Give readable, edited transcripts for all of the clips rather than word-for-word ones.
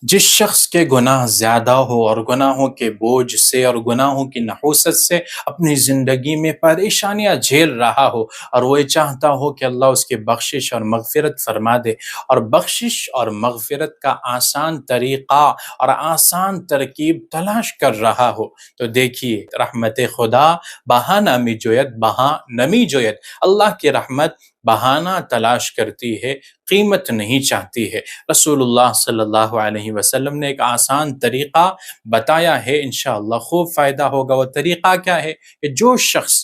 جس شخص کے گناہ زیادہ ہو اور گناہوں کے بوجھ سے اور گناہوں کی نحوست سے اپنی زندگی میں پریشانیاں جھیل رہا ہو، اور وہ یہ چاہتا ہو کہ اللہ اس کی بخشش اور مغفرت فرما دے، اور بخشش اور مغفرت کا آسان طریقہ اور آسان ترکیب تلاش کر رہا ہو، تو دیکھیے رحمت خدا بہا نامی جویت بہا نمی جویت، اللہ کی رحمت بہانہ تلاش کرتی ہے، قیمت نہیں چاہتی ہے۔ رسول اللہ صلی اللہ علیہ وسلم نے ایک آسان طریقہ بتایا ہے، انشاءاللہ خوب فائدہ ہوگا۔ وہ طریقہ کیا ہے کہ جو شخص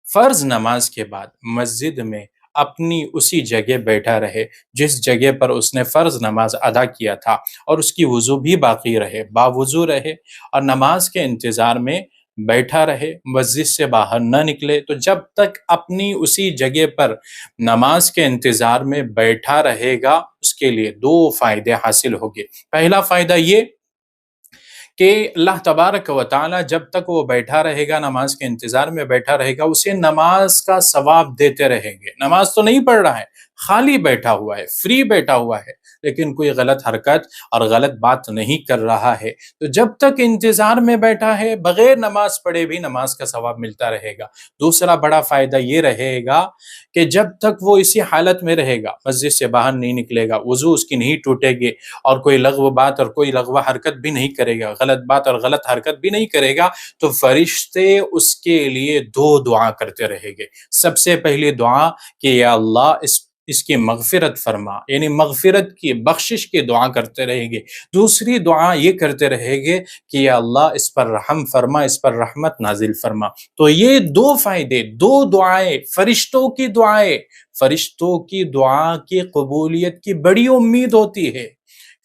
فرض نماز کے بعد مسجد میں اپنی اسی جگہ بیٹھا رہے جس جگہ پر اس نے فرض نماز ادا کیا تھا، اور اس کی وضو بھی باقی رہے، باوضو رہے، اور نماز کے انتظار میں بیٹھا رہے، مسجد سے باہر نہ نکلے، تو جب تک اپنی اسی جگہ پر نماز کے انتظار میں بیٹھا رہے گا، اس کے لیے دو فائدے حاصل ہوگے۔ پہلا فائدہ یہ کہ اللہ تبارک و تعالی جب تک وہ بیٹھا رہے گا، نماز کے انتظار میں بیٹھا رہے گا، اسے نماز کا ثواب دیتے رہیں گے۔ نماز تو نہیں پڑھ رہا ہے، خالی بیٹھا ہوا ہے، فری بیٹھا ہوا ہے، لیکن کوئی غلط حرکت اور غلط بات نہیں کر رہا ہے، تو جب تک انتظار میں بیٹھا ہے بغیر نماز پڑھے بھی نماز کا ثواب ملتا رہے گا۔ دوسرا بڑا فائدہ یہ رہے گا کہ جب تک وہ اسی حالت میں رہے گا، مسجد سے باہر نہیں نکلے گا، وضو اس کی نہیں ٹوٹے گی، اور کوئی لغو بات اور کوئی لغو حرکت بھی نہیں کرے گا، غلط بات اور غلط حرکت بھی نہیں کرے گا، تو فرشتے اس کے لیے دو دعا کرتے رہیں گے۔ سب سے پہلی دعا کہ یا اللہ اس کی مغفرت فرما، یعنی مغفرت کی بخشش کی دعا کرتے رہیں گے۔ دوسری دعا یہ کرتے رہیں گے کہ یا اللہ اس پر رحم فرما، اس پر رحمت نازل فرما۔ تو یہ دو فائدے، دو دعائیں، فرشتوں کی دعائیں، فرشتوں کی دعا کی قبولیت کی بڑی امید ہوتی ہے،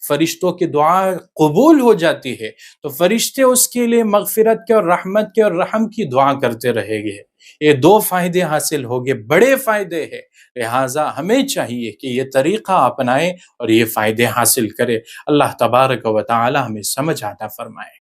فرشتوں کی دعا قبول ہو جاتی ہے، تو فرشتے اس کے لیے مغفرت کے اور رحمت کے اور رحم کی دعا کرتے رہیں گے۔ یہ دو فائدے حاصل ہوگے، بڑے فائدے ہیں، لہٰذا ہمیں چاہیے کہ یہ طریقہ اپنائیں اور یہ فائدے حاصل کرے۔ اللہ تبارک و تعالی ہمیں سمجھ عطا فرمائے۔